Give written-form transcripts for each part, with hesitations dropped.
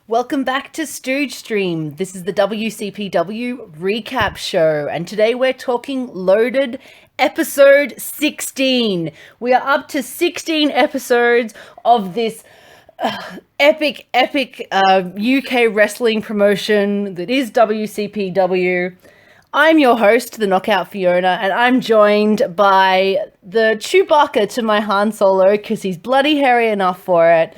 Welcome back to Stooge Stream. This is the WCPW recap show, and today we're talking Loaded episode 16. We are up to 16 episodes of this epic UK wrestling promotion that is WCPW. I'm your host, the Knockout Fiona, and I'm joined by the Chewbacca to my Han Solo, because he's bloody hairy enough for it,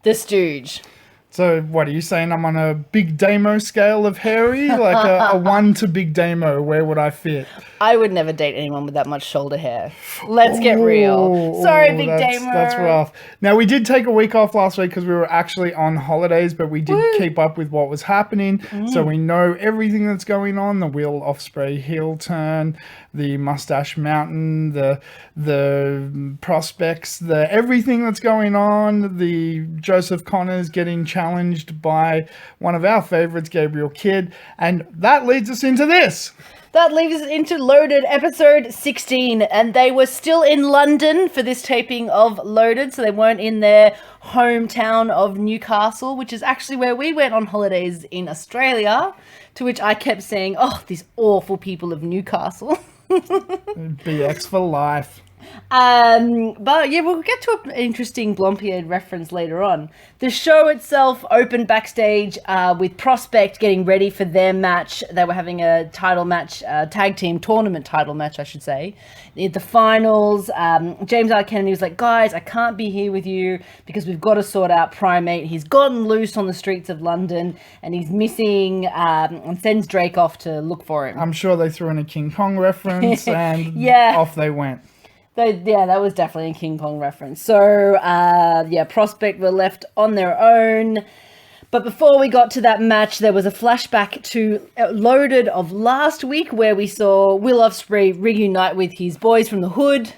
the Stooge. So what are you saying? I'm on a Big Damo scale of hairy? Like a 1 to Big Damo, where would I fit? I would never date anyone with that much shoulder hair. Let's get real. Sorry, Big Damo. That's rough. Now, we did take a week off last week because we were actually on holidays, but we did keep up with what was happening. So we know everything that's going on. The Will Osprey heel turn, the Mustache Mountain, the prospects, the everything that's going on, the Joseph Connors getting challenged by one of our favorites, Gabriel Kidd. And that leads us into this. That leads us into Loaded episode 16, and they were still in London for this taping of Loaded, so they weren't in their hometown of Newcastle, which is actually where we went on holidays in Australia, to which I kept saying, oh, these awful people of Newcastle. BX for life. But yeah, we'll get to an interesting Blompier reference later on. The show itself opened backstage with Prospect getting ready for their match. They were having a title match, tag team tournament title match, I should say. In the finals, James R. Kennedy was like, guys, I can't be here with you because we've got to sort out Primate. He's gotten loose on the streets of London and he's missing, and sends Drake off to look for him. I'm sure they threw in a King Kong reference and off they went. That was definitely a King Kong reference. So, Prospect were left on their own. But before we got to that match, there was a flashback to Loaded of last week where we saw Will Osprey reunite with his boys from the Hood,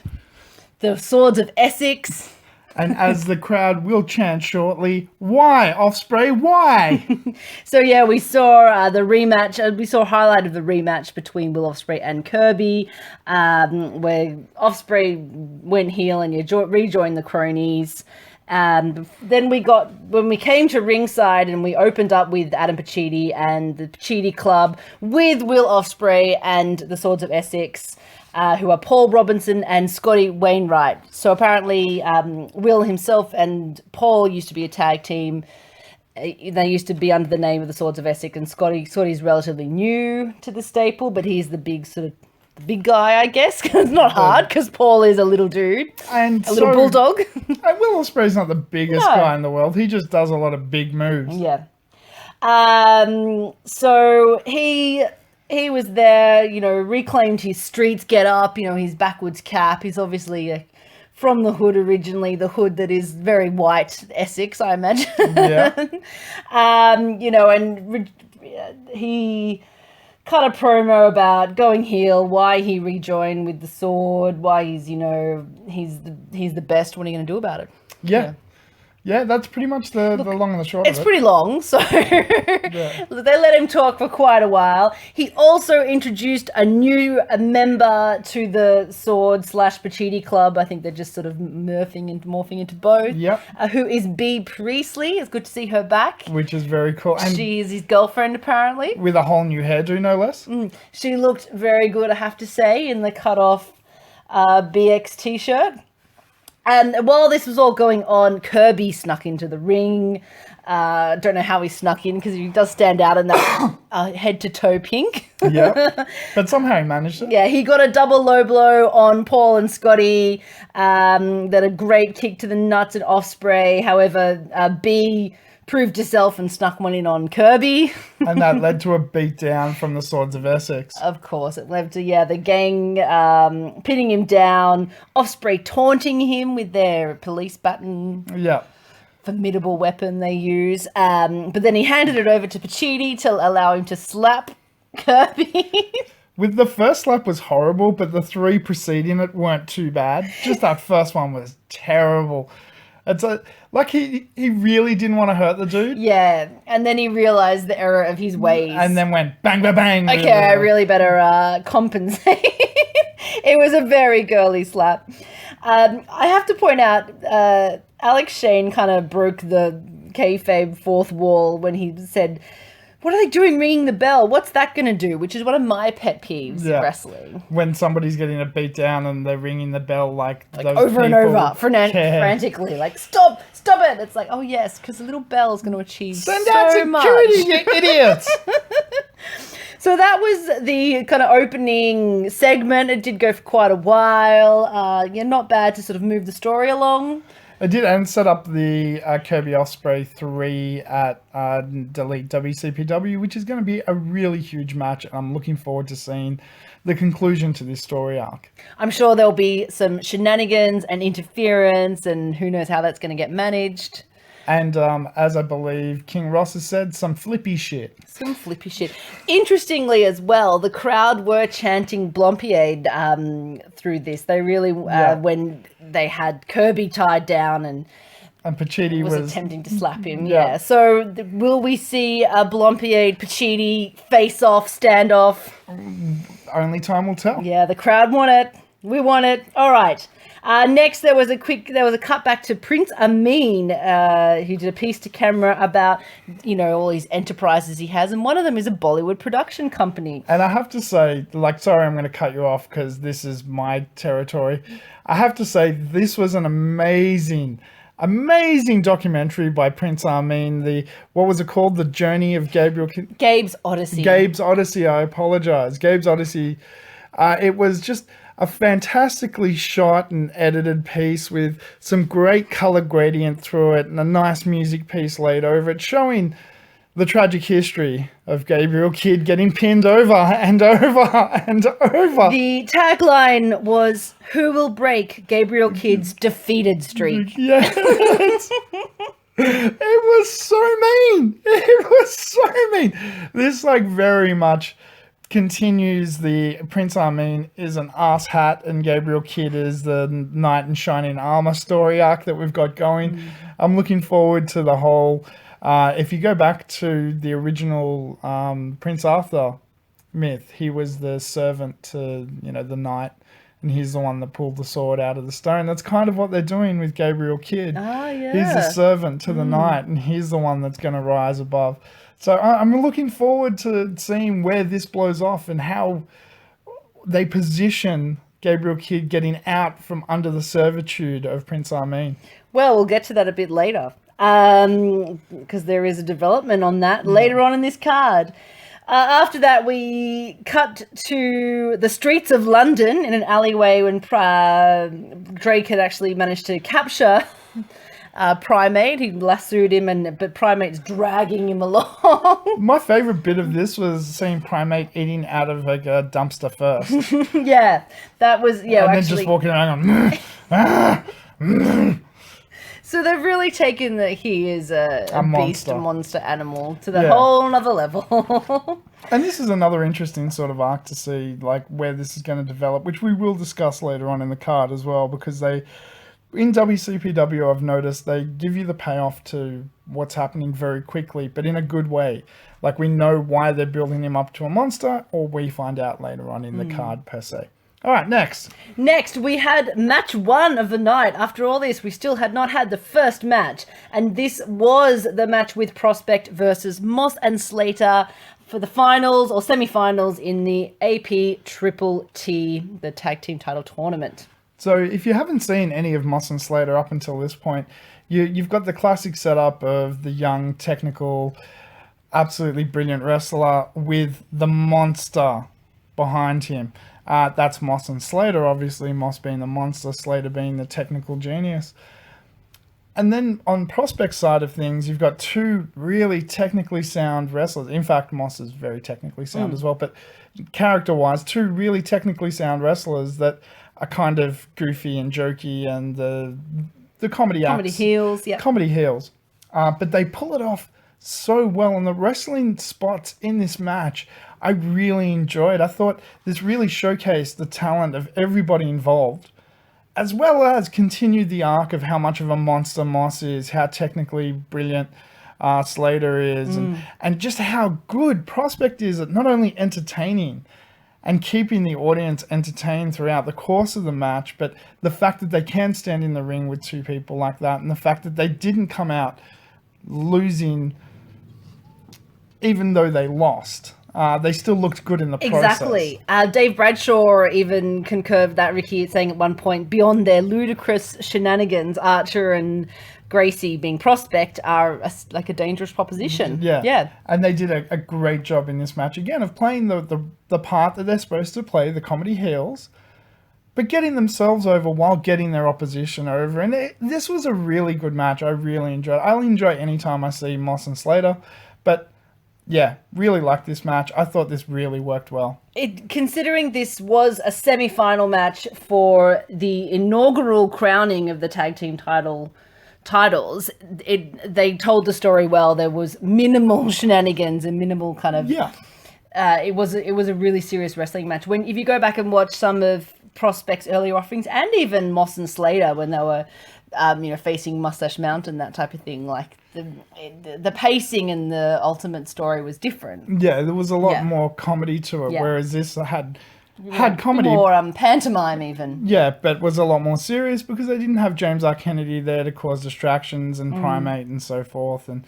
the Swords of Essex. And as the crowd will chant shortly, why, Osprey, why? So, yeah, we saw the rematch. We saw a highlight of the rematch between Will Osprey and Kirby, where Osprey went heel and rejoined the cronies. Then when we came to ringside and we opened up with Adam Pacitti and the Pacitti Club with Will Osprey and the Swords of Essex, who are Paul Robinson and Scotty Wainwright. So apparently Will himself and Paul used to be a tag team. They used to be under the name of the Swords of Essex, and Scotty's relatively new to the staple, but he's the big guy, I guess. It's not hard because Paul is a little dude, and a little bulldog. Will Ospreay's not the biggest guy in the world. He just does a lot of big moves. Yeah. So he was there, reclaimed his streets get up, his backwards cap. He's obviously from the Hood originally, the Hood that is very white Essex, I imagine. Yeah. He cut a promo about going heel, why he rejoined with the sword, why he's the best. What are you going to do about it? Yeah, that's pretty much the long and the short of it. It's pretty long, so they let him talk for quite a while. He also introduced a new member to the Sword / Pacitti Club. I think they're just sort of morphing into both. Yep. Who is B. Priestley. It's good to see her back. Which is very cool. And she is his girlfriend, apparently. with a whole new hairdo, no less. She looked very good, I have to say, in the cut-off BX t-shirt. And while this was all going on, Kirby snuck into the ring. Don't know how he snuck in because he does stand out in that head to toe pink. Yeah, but somehow he managed it. Yeah, he got a double low blow on Paul and Scotty. Then a great kick to the nuts and Osprey. However, B proved herself and snuck one in on Kirby. And that led to a beatdown from the Swords of Essex. Of course, it led to, the gang pinning him down, Osprey taunting him with their police baton. Yeah. Formidable weapon they use. But then he handed it over to Pacitti to allow him to slap Kirby. With the first slap was horrible, but the 3 preceding it weren't too bad. Just that first one was terrible. It's like he really didn't want to hurt the dude. Yeah, and then he realised the error of his ways. And then went bang, bang, bang. Okay, I really better compensate. It was a very girly slap. I have to point out, Alex Shane kind of broke the kayfabe fourth wall when he said, "What are they doing ringing the bell? What's that going to do?" Which is one of my pet peeves in wrestling. When somebody's getting a beat down and they're ringing the bell like those over and people over, frantically, like, stop it. It's like, oh yes, because the little bell is going to achieve Send out so much. security, you idiots! So that was the kind of opening segment. It did go for quite a while. Not bad to sort of move the story along. It did, and set up the Kirby Osprey 3 at Delete WCPW, which is going to be a really huge match. And I'm looking forward to seeing the conclusion to this story arc. I'm sure there'll be some shenanigans and interference, and who knows how that's going to get managed. And as I believe King Ross has said, some flippy shit. Some flippy shit. Interestingly as well, the crowd were chanting Blompiade through this. They really, when they had Kirby tied down and Pacitti was attempting to slap him. Yeah. So will we see a Blompiade Pacitti face-off, standoff? Only time will tell. Yeah, the crowd want it. We want it. All right. Next, there was a cut back to Prince Amin, who did a piece to camera about, all these enterprises he has. And one of them is a Bollywood production company. And I have to say, sorry, I'm going to cut you off because this is my territory. I have to say, this was an amazing documentary by Prince Amin. What was it called? The Journey of Gabriel Kidd? Gabe's Odyssey. Gabe's Odyssey. I apologize. Gabe's Odyssey. It was just a fantastically shot and edited piece with some great color gradient through it and a nice music piece laid over it, showing the tragic history of Gabriel Kidd getting pinned over and over and over. The tagline was, "Who will break Gabriel Kidd's defeated streak?" Yes. It was so mean. It was so mean. This very much continues the Prince Amin is an ass hat and Gabriel Kidd is the knight in shining armor story arc that we've got going. I'm looking forward to the whole, if you go back to the original Prince Arthur myth, he was the servant to, the knight, and he's the one that pulled the sword out of the stone. That's kind of what they're doing with Gabriel Kidd. Oh, yeah. He's the servant to the knight, and he's the one that's going to rise above. So I'm looking forward to seeing where this blows off and how they position Gabriel Kidd getting out from under the servitude of Prince Amin. Well, we'll get to that a bit later, because there is a development on that later on in this card. After that, we cut to the streets of London in an alleyway when Drake had actually managed to capture Primate. He lassoed him, but Primate's dragging him along. My favourite bit of this was seeing Primate eating out of a dumpster first. Yeah, that was, and then just walking around going, So they've really taken that he is a beast, a monster animal to the Yeah. whole nother level. And this is another interesting sort of arc to see, where this is going to develop, which we will discuss later on in the card as well, because in WCPW, I've noticed they give you the payoff to what's happening very quickly, but in a good way. We know why they're building him up to a monster, or we find out later on in the card per se. All right, next. Next, we had match 1 of the night. After all this, we still had not had the first match. And this was the match with Prospect versus Moss and Slater for the finals or semi-finals in the AP Triple T, the tag team title tournament. So if you haven't seen any of Moss and Slater up until this point, you've got the classic setup of the young, technical, absolutely brilliant wrestler with the monster behind him. That's Moss and Slater, obviously, Moss being the monster, Slater being the technical genius. And then on Prospect's side of things, you've got two really technically sound wrestlers. In fact, Moss is very technically sound as well, but character-wise, two really technically sound wrestlers that are kind of goofy and jokey, and the comedy acts. Comedy heels, yeah. Comedy heels. But they pull it off so well, and the wrestling spots in this match I really enjoyed. I thought this really showcased the talent of everybody involved, as well as continued the arc of how much of a monster Moss is, how technically brilliant Slater is, and just how good Prospect is at not only entertaining and keeping the audience entertained throughout the course of the match, but the fact that they can stand in the ring with two people like that, and the fact that they didn't come out losing, even though they lost. They still looked good in the process. Exactly. Dave Bradshaw even concurred with that, Ricky, saying at one point, beyond their ludicrous shenanigans, Archer and Gracie being prospect are like a dangerous proposition. Yeah. And they did a great job in this match, again, of playing the part that they're supposed to play, the comedy heels, but getting themselves over while getting their opposition over. And this was a really good match. I really enjoyed it. I'll enjoy it anytime I see Moss and Slater, but yeah, really liked this match. I thought this really worked well. Considering this was a semi-final match for the inaugural crowning of the tag team titles, they told the story well. There was minimal shenanigans and minimal kind of... Yeah. It was a really serious wrestling match. If you go back and watch some of Prospect's earlier offerings, and even Moss and Slater when they were facing Mustache Mountain, that type of thing, like the pacing and the ultimate story was different. Yeah, there was a lot more comedy to it, whereas this had comedy. More pantomime even. Yeah, but was a lot more serious because they didn't have James R. Kennedy there to cause distractions and Primate and so forth. And,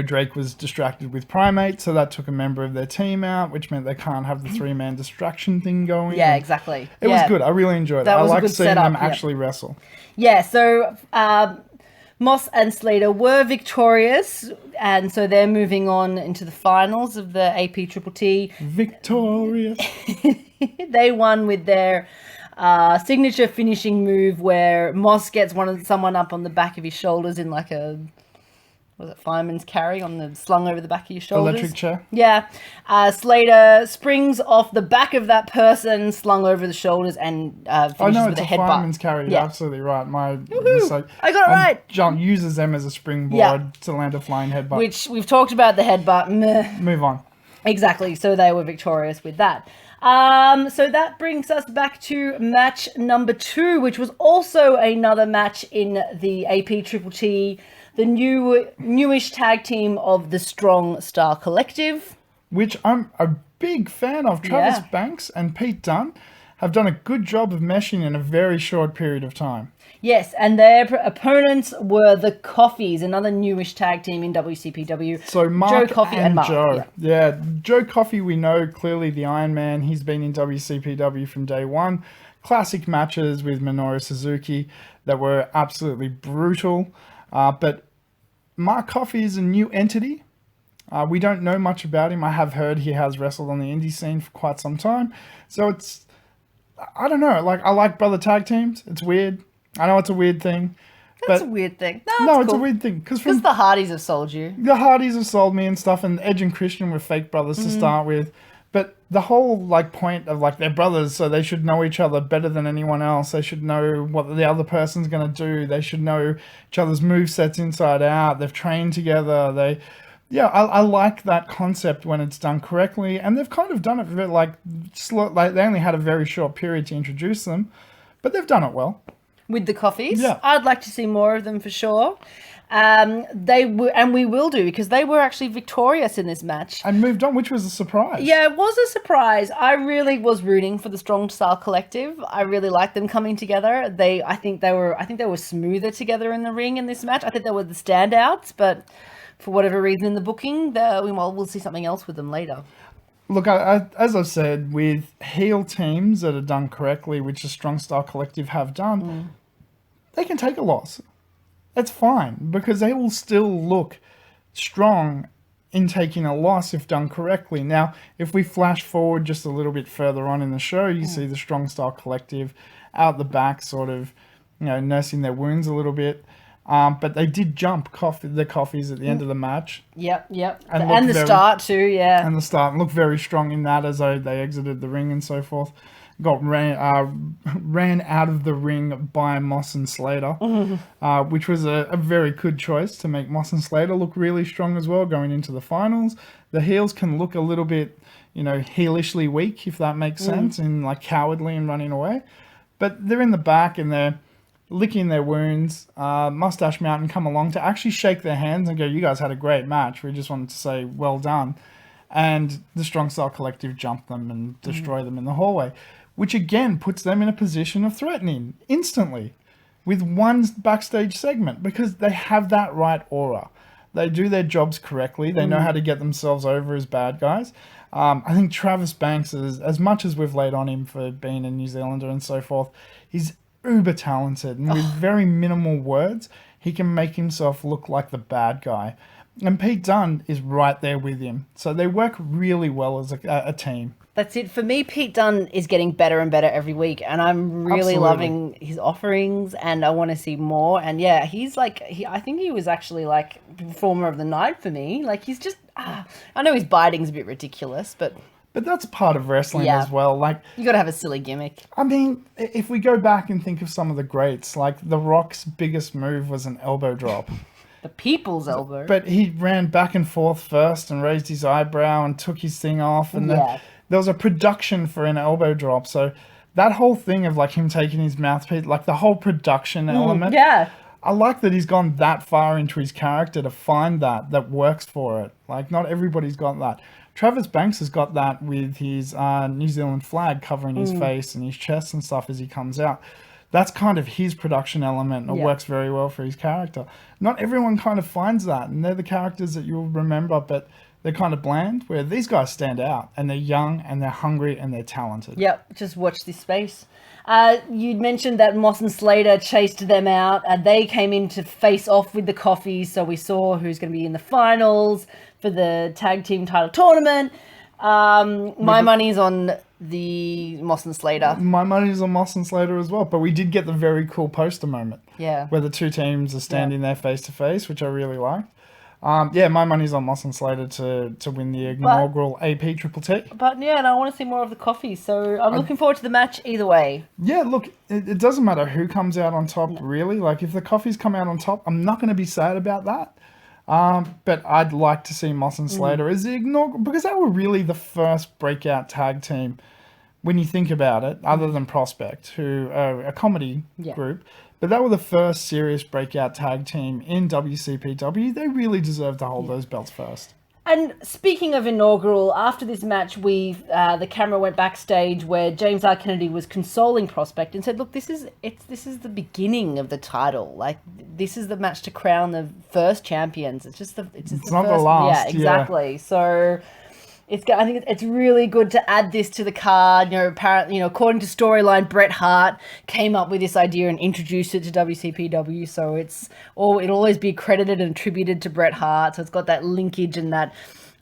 Drake was distracted with Primate, so that took a member of their team out, which meant they can't have the three-man distraction thing going. Yeah, exactly. It was good. I really enjoyed it. I like seeing them actually wrestle. Yeah, so Moss and Slater were victorious, and so they're moving on into the finals of the AP Triple T. Victorious. They won with their signature finishing move where Moss gets someone up on the back of his shoulders in like a... Was it fireman's carry slung over the back of your shoulders? Electric chair. Yeah. Slater springs off the back of that person, slung over the shoulders, and finishes with a headbutt. Fireman's carry. You're absolutely right. My mistake. I got it right. John uses them as a springboard to land a flying headbutt. Which we've talked about the headbutt. Meh. Move on. Exactly. So they were victorious with that. So that brings us back to match number 2, which was also another match in the AP Triple T. The newish tag team of the Strong Star Collective. Which I'm a big fan of. Travis Banks and Pete Dunne have done a good job of meshing in a very short period of time. Yes, and their opponents were the Coffeys, another newish tag team in WCPW. So Mark Joe Coffey and Mark. Joe. Yeah, Joe Coffey, we know clearly the Iron Man. He's been in WCPW from day one. Classic matches with Minoru Suzuki that were absolutely brutal. But Mark Coffey is a new entity. We don't know much about him. I have heard he has wrestled on the indie scene for quite some time. So I don't know. I like brother tag teams. It's weird. I know it's a weird thing. That's a weird thing. No, it's a weird thing. Because the Hardys have sold you. The Hardys have sold me and stuff, and Edge and Christian were fake brothers to start with. But the whole point of they're brothers, so they should know each other better than anyone else. They should know what the other person's going to do. They should know each other's movesets inside out. They've trained together. I like that concept when it's done correctly. And they've kind of done it they only had a very short period to introduce them, but they've done it well. With the Coffeys? Yeah. I'd like to see more of them for sure. We will do, because they were actually victorious in this match and moved on, which was a surprise. Yeah, it was a surprise. I really was rooting for the Strong Style Collective. I really liked them coming together. I think they were smoother together in the ring in this match. I think they were the standouts, but for whatever reason in the booking, we'll see something else with them later. Look, as I've said, with heel teams that are done correctly, which the Strong Style Collective have done, they can take a loss. That's fine, because they will still look strong in taking a loss if done correctly. Now, if we flash forward just a little bit further on in the show, you see the Strong Style Collective out the back, sort of, nursing their wounds a little bit. But they did jump the Coffeys at the end of the match. Yep. And the start too, yeah. And the start, and looked very strong in that as they exited the ring and so forth. Got ran out of the ring by Moss and Slater, which was a very good choice to make Moss and Slater look really strong as well going into the finals. The heels can look a little bit, heelishly weak, if that makes sense, and cowardly and running away. But they're in the back and they're licking their wounds. Mustache Mountain come along to actually shake their hands and go, "You guys had a great match. We just wanted to say well done." And the Strong Style Collective jump them and destroy them in the hallway, which again puts them in a position of threatening instantly. with one backstage segment because they have that right aura. They do their jobs correctly. They know how to get themselves over as bad guys. I think Travis Banks, is, as much as we've laid on him for being a New Zealander and so forth, he's uber talented. And with very minimal words, he can make himself look like the bad guy. And Pete Dunne is right there with him. So they work really well as a team. That's it. For me, Pete Dunne is getting better and better every week, and I'm really loving his offerings, and I want to see more. And yeah, he's like, I think he was actually like performer of the night for me. Like, he's just, I know his biting's a bit ridiculous, but that's part of wrestling as well. Like, you got to have a silly gimmick. I mean, if we go back and think of some of the greats, like The Rock's biggest move was an elbow drop. The people's elbow. But he ran back and forth first and raised his eyebrow and took his thing off, and then there was a production for an elbow drop. So that whole thing of like him taking his mouthpiece, like the whole production element. Yeah. I like that he's gone that far into his character to find that works for it. Like, not everybody's got that. Travis Banks has got that with his New Zealand flag covering his face and his chest and stuff as he comes out. That's kind of his production element, and it works very well for his character. Not everyone kind of finds that, and they're the characters that you'll remember, but they're kind of bland, where these guys stand out, and they're young, and they're hungry, and they're talented. Yep, just watch this space. You'd mentioned that Moss and Slater chased them out, and they came in to face off with the Coffey, so we saw who's going to be in the finals for the tag team title tournament. My money's on the Moss and Slater. My money's on Moss and Slater as well, but we did get the very cool poster moment. Yeah. Where the two teams are standing there face to face, which I really liked. My money's on Moss and Slater to win the inaugural AP Triple T. But yeah, and I want to see more of the Coffey, so I'm looking forward to the match either way. Yeah, look, it doesn't matter who comes out on top, really. Like, if the Coffeys come out on top, I'm not going to be sad about that. But I'd like to see Moss and Slater as the inaugural, because they were really the first breakout tag team, when you think about it, other than Prospect, who are a comedy group. But they were the first serious breakout tag team in WCPW. They really deserve to hold those belts first. And speaking of inaugural, after this match, the camera went backstage where James R. Kennedy was consoling Prospect and said, "Look, this is the beginning of the title. Like, this is the match to crown the first champions. It's just it's not first, the last." Yeah, exactly. Yeah. So I think it's really good to add this to the card. Apparently, according to storyline, Bret Hart came up with this idea and introduced it to WCPW. So it'll always be credited and attributed to Bret Hart. So it's got that linkage and that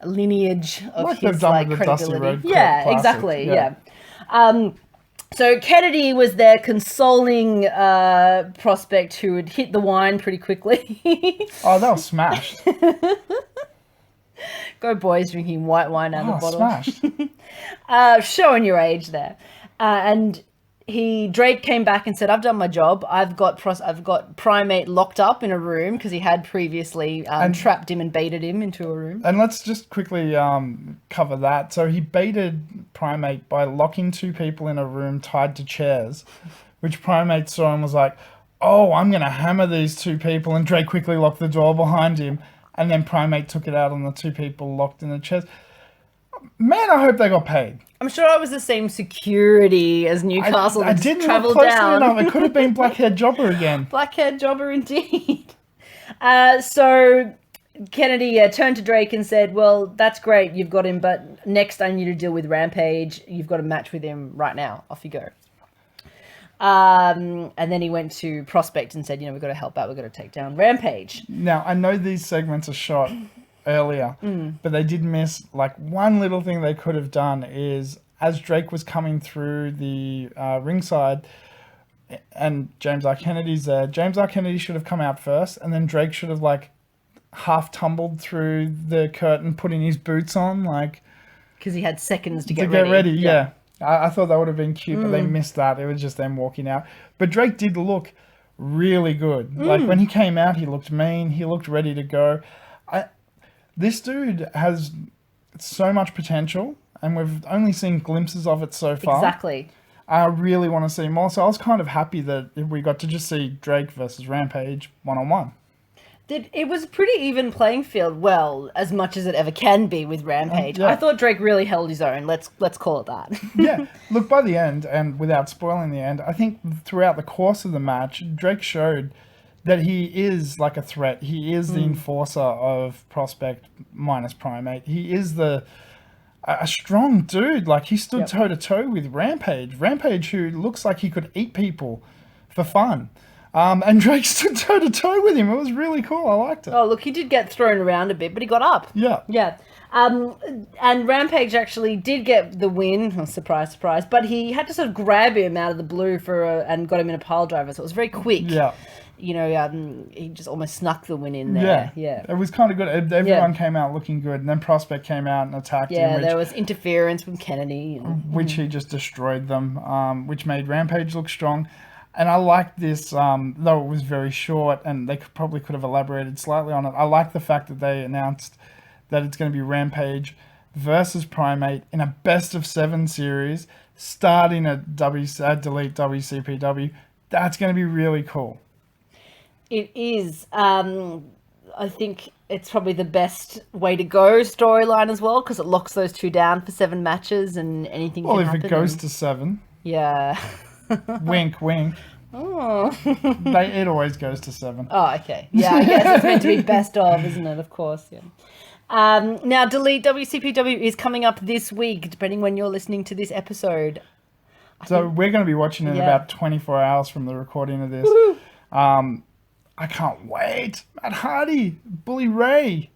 lineage of like his credibility. Yeah, exactly. Yeah. So Kennedy was there consoling Prospect, who had hit the wine pretty quickly. Oh, they were smashed. Go boys, drinking white wine out of the bottle. Smashed. Showing your age there. And Drake came back and said, "I've done my job. I've got Primate locked up in a room," because he had previously trapped him and baited him into a room. And let's just quickly cover that. So he baited Primate by locking two people in a room tied to chairs, which Primate saw and was like, "Oh, I'm going to hammer these two people." And Drake quickly locked the door behind him. And then Primate took it out on the two people locked in the chairs. Man, I hope they got paid. I'm sure it was the same security as Newcastle. I didn't look closely enough. It could have been Blackhead Jobber again. Blackhead Jobber indeed. So Kennedy turned to Drake and said, "Well, that's great. You've got him. But next I need to deal with Rampage. You've got a match with him right now. Off you go." And then he went to Prospect and said, "We've got to help out. We've got to take down Rampage." Now, I know these segments are shot earlier, but they did miss, like, one little thing they could have done is, as Drake was coming through the ringside and James R. Kennedy's there, James R. Kennedy should have come out first, and then Drake should have, like, half tumbled through the curtain, putting his boots on, like... Because he had seconds to get ready. Yeah. I thought that would have been cute, but they missed that. It was just them walking out. But Drake did look really good. Like, when he came out, he looked mean. He looked ready to go. This dude has so much potential, and we've only seen glimpses of it so far. Exactly. I really want to see more. So I was kind of happy that we got to just see Drake versus Rampage one-on-one. It was a pretty even playing field, well, as much as it ever can be with Rampage. Yeah. I thought Drake really held his own. Let's call it that. Yeah, look, by the end, and without spoiling the end, I think throughout the course of the match, Drake showed that he is like a threat. He is the enforcer of Prospect minus Primate. He is a strong dude. Like, he stood toe-to-toe with Rampage. Rampage, who looks like he could eat people for fun. And Drake stood toe-to-toe with him. It was really cool. I liked it. Oh, look, he did get thrown around a bit, but he got up. Yeah. Yeah. And Rampage actually did get the win. Oh, surprise, surprise. But he had to sort of grab him out of the blue and got him in a pile driver. So it was very quick. Yeah. You know, he just almost snuck the win in there. Yeah. It was kind of good. Everyone came out looking good. And then Prospect came out and attacked him. Yeah, there was interference from Kennedy. Which he just destroyed them, which made Rampage look strong. And I liked this, though it was very short, and they probably could have elaborated slightly on it. I like the fact that they announced that it's going to be Rampage versus Primate in a best-of-7 series, starting at Delete WCPW. That's going to be really cool. It is. I think it's probably the best way to go storyline as well, because it locks those two down for 7 matches, and anything can happen. Well, if it goes to 7... Yeah. Wink, wink. Oh. It always goes to 7. Oh, okay. Yeah, I guess it's meant to be best of, isn't it? Of course, yeah. Now, Delete WCPW is coming up this week, depending when you're listening to this episode. So we're going to be watching it in about 24 hours from the recording of this. I can't wait. Matt Hardy, Bully Ray.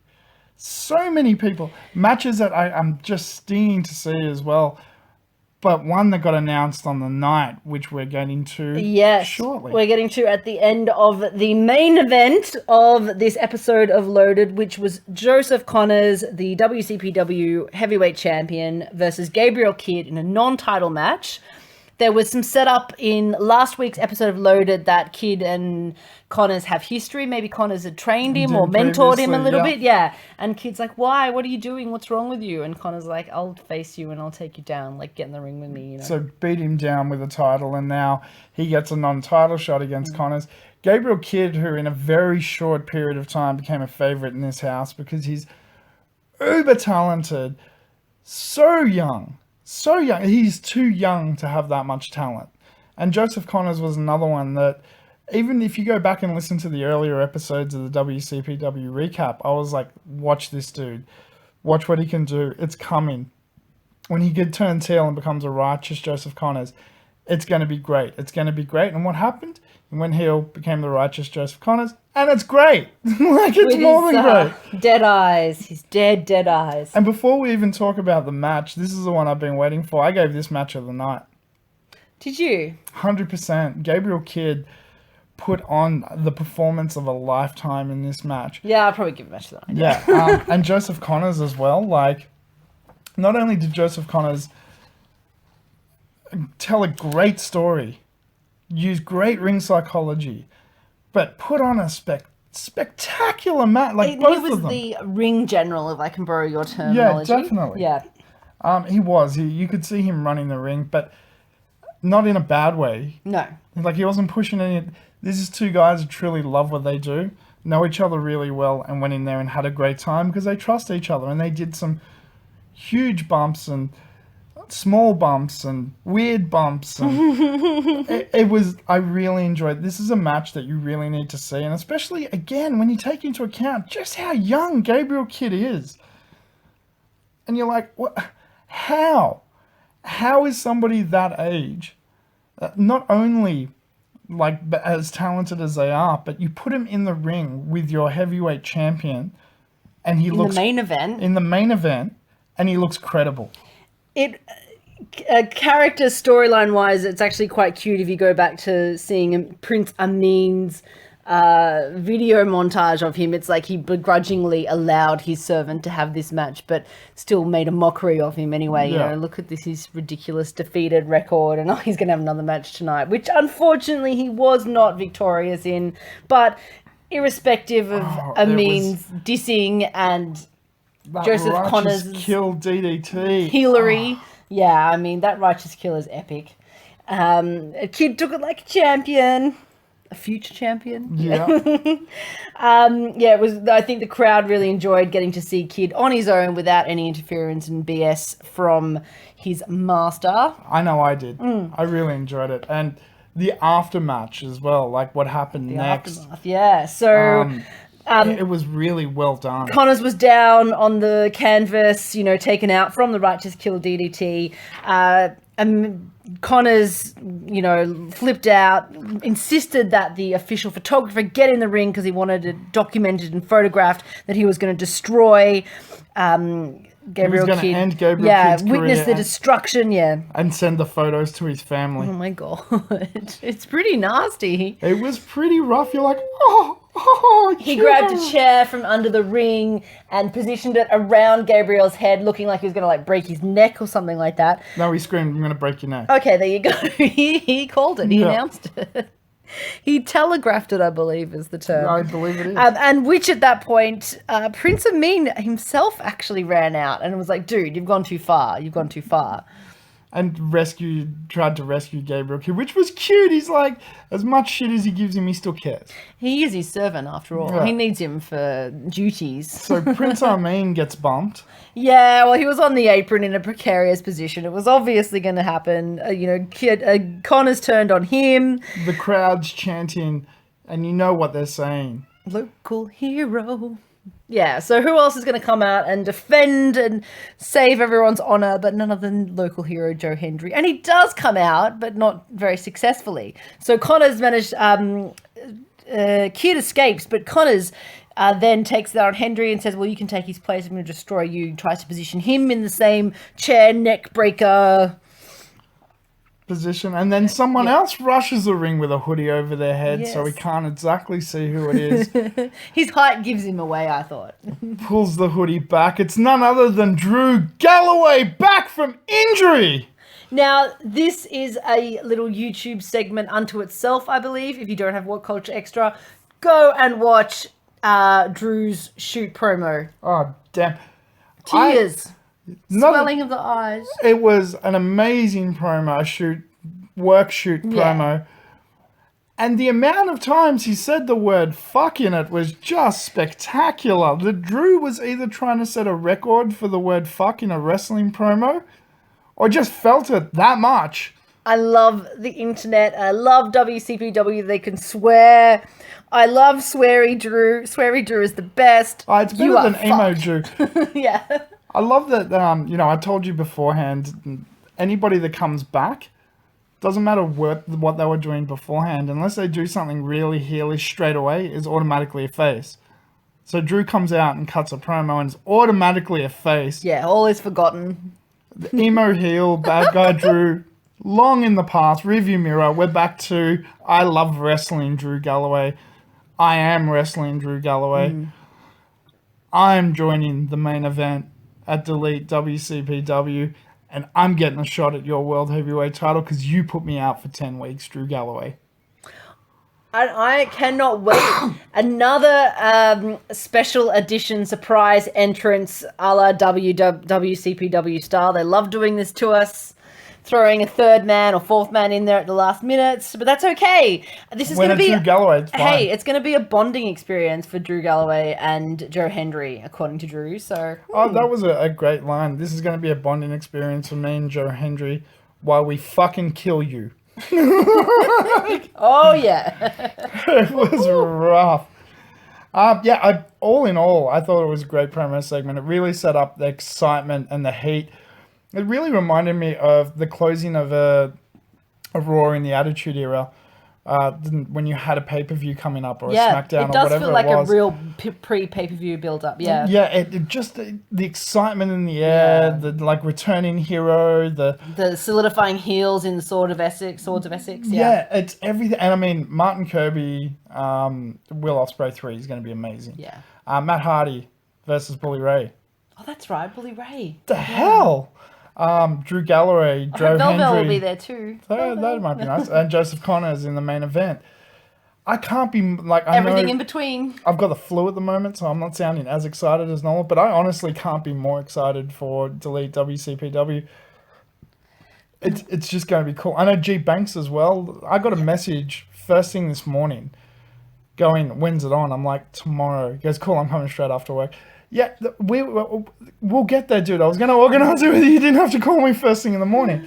So many people. Matches that I'm just stinging to see as well. But one that got announced on the night, which we're getting to shortly. We're getting to at the end of the main event of this episode of Loaded, which was Joseph Connors, the WCPW heavyweight champion, versus Gabriel Kidd in a non-title match. There was some setup in last week's episode of Loaded that Kidd and Connors have history. Maybe Connors had trained him or mentored him a little bit. Yeah. And Kidd's like, why? What are you doing? What's wrong with you? And Connors like, I'll face you and I'll take you down. Like, get in the ring with me, you know. So beat him down with a title, and now he gets a non-title shot against Connors. Gabriel Kidd, who in a very short period of time became a favorite in this house because he's uber talented, so young. So young. He's too young to have that much talent. And Joseph Connors was another one that, even if you go back and listen to the earlier episodes of the WCPW recap, I was like, watch this dude. Watch what he can do. It's coming. When he turns heel and becomes a righteous Joseph Connors, it's going to be great. It's going to be great. And what happened? He went heel, became the righteous Joseph Connors, and it's great. Like, it's more than great. Dead eyes. His dead eyes. And before we even talk about the match, this is the one I've been waiting for. I gave this match of the night. Did you? 100%. Gabriel Kidd put on the performance of a lifetime in this match. Yeah, I'll probably give it match of the night. Yeah. And Joseph Connors as well. Like, not only did Joseph Connors tell a great story, use great ring psychology, but put on a spectacular match. Like, both of them. He was the ring general, if I can borrow your terminology. Yeah, definitely. Yeah. He was. You could see him running the ring, but not in a bad way. No. Like, he wasn't pushing any... This is two guys who truly love what they do, know each other really well, and went in there and had a great time because they trust each other. And they did some huge bumps and small bumps and weird bumps. And I really enjoyed it. This is a match that you really need to see. And especially, again, when you take into account just how young Gabriel Kidd is. And you're like, what? How? How is somebody that age, not only like as talented as they are, but you put him in the ring with your heavyweight champion, and he looks in the main event, and he looks credible. Character storyline wise, it's actually quite cute if you go back to seeing Prince Amin's video montage of him. It's like he begrudgingly allowed his servant to have this match, but still made a mockery of him anyway. You know, look at this, his ridiculous defeated record, and he's going to have another match tonight, which unfortunately he was not victorious in. But irrespective of Amin's dissing and Joseph Connors' kill DDT, Hillary, yeah, I mean that righteous kill is epic. Kidd took it like a champion. a future champion. Yeah. Yeah, it was. I think the crowd really enjoyed getting to see Kidd on his own without any interference and BS from his master. I know I did. I really enjoyed it. And the aftermatch as well, like what happened next. Aftermath, yeah. So it was really well done. Connors was down on the canvas, taken out from the Righteous Kill DDT. And Connors, flipped out, insisted that the official photographer get in the ring because he wanted it documented and photographed that he was going to destroy Gabriel Kidd. End Gabriel Kidd's witness career the destruction, and send the photos to his family. Oh my god, it's pretty nasty. It was pretty rough. You're like, He grabbed a chair from under the ring and positioned it around Gabriel's head, looking like he was going to like break his neck or something like that. No, he screamed, "I'm going to break your neck." Okay, there you go. He called it. He announced it. He telegraphed it, I believe, is the term. I believe it is. And which at that point, Prince of Mean himself actually ran out and was like, dude, you've gone too far. You've gone too far. And tried to rescue Gabriel Kidd, which was cute. He's like, as much shit as he gives him, he still cares. He is his servant, after all. Yeah. He needs him for duties. So Prince Armin gets bumped. Yeah, well, he was on the apron in a precarious position. It was obviously going to happen. Connors turned on him. The crowd's chanting, and you know what they're saying. Local hero. Yeah, so who else is going to come out and defend and save everyone's honour but none other than local hero Joe Hendry? And he does come out, but not very successfully. So Connors managed... Kidd escapes, but Connors then takes that on Hendry and says, well, you can take his place. I'm going to destroy you. Tries to position him in the same chair neck breaker position, and then someone else rushes the ring with a hoodie over their head, so we can't exactly see who it is. His height gives him away, I thought. Pulls the hoodie back. It's none other than Drew Galloway, back from injury. Now, this is a little YouTube segment unto itself, I believe. If you don't have What Culture Extra, go and watch Drew's shoot promo. Oh, damn. Tears. Swelling of the eyes. It was an amazing promo, shoot promo. And the amount of times he said the word fuck in it was just spectacular. The Drew was either trying to set a record for the word fuck in a wrestling promo or just felt it that much. I love the internet. I love WCPW. They can swear. I love Sweary Drew. Sweary Drew is the best. Oh, it's better than Emo Drew. Yeah. I love that, I told you beforehand, anybody that comes back, doesn't matter what they were doing beforehand, unless they do something really heelish straight away, is automatically a face. So Drew comes out and cuts a promo and is automatically a face. Yeah, all is forgotten. The emo heel, bad guy Drew, long in the past, rearview mirror, we're back to I love wrestling Drew Galloway. I am wrestling Drew Galloway. I'm joining the main event at Delete WCPW, and I'm getting a shot at your World Heavyweight title because you put me out for 10 weeks, Drew Galloway. I cannot wait. Another special edition surprise entrance a la WCPW style. They love doing this to us. Throwing a third man or fourth man in there at the last minute, but that's okay. This is going to be Drew Galloway. It's fine. Hey, it's going to be a bonding experience for Drew Galloway and Joe Hendry, according to Drew. So, that was a great line. This is going to be a bonding experience for me and Joe Hendry while we fucking kill you. Oh yeah, it was rough. All in all, I thought it was a great promo segment. It really set up the excitement and the heat. It really reminded me of the closing of a Raw in the Attitude Era, when you had a pay-per-view coming up or a SmackDown or whatever it was. It does feel like a real pre-pay-per-view build-up, yeah. Yeah, it just, the excitement in the air, the returning hero, the solidifying heels in Swords of Essex, Yeah, it's everything. And I mean, Martin Kirby, Will Osprey 3 is going to be amazing. Yeah. Matt Hardy versus Bully Ray. Oh, that's right, Bully Ray. The hell? Drew Galloway, Joe Hendry. Belleville will be there too. That might be nice. And Joseph Connors in the main event. I can't be everything in between. I've got the flu at the moment, so I'm not sounding as excited as normal, but I honestly can't be more excited for Delete WCPW. It's just going to be cool. I know G Banks as well. I got a message first thing this morning, going, when's it on? I'm like, tomorrow. He goes, cool, I'm coming straight after work. Yeah, we'll get there, dude. I was going to organize it with you. You didn't have to call me first thing in the morning.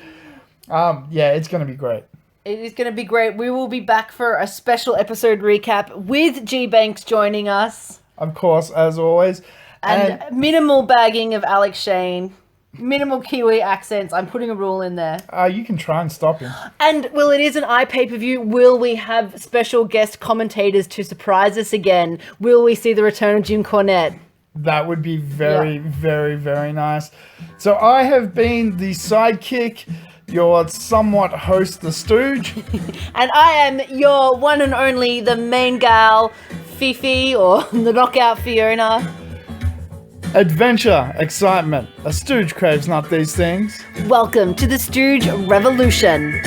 Yeah, it's going to be great. It is going to be great. We will be back for a special episode recap with G Banks joining us. Of course, as always. And minimal bagging of Alex Shane. Minimal Kiwi accents. I'm putting a rule in there. You can try and stop him. And, it is an iPay-per-view. Will we have special guest commentators to surprise us again? Will we see the return of Jim Cornette? That would be very, very, very nice. So I have been the sidekick, your somewhat host, the Stooge. And I am your one and only, the main gal, Fifi, or the knockout Fiona. Adventure, excitement. A Stooge craves not these things. Welcome to the Stooge Revolution.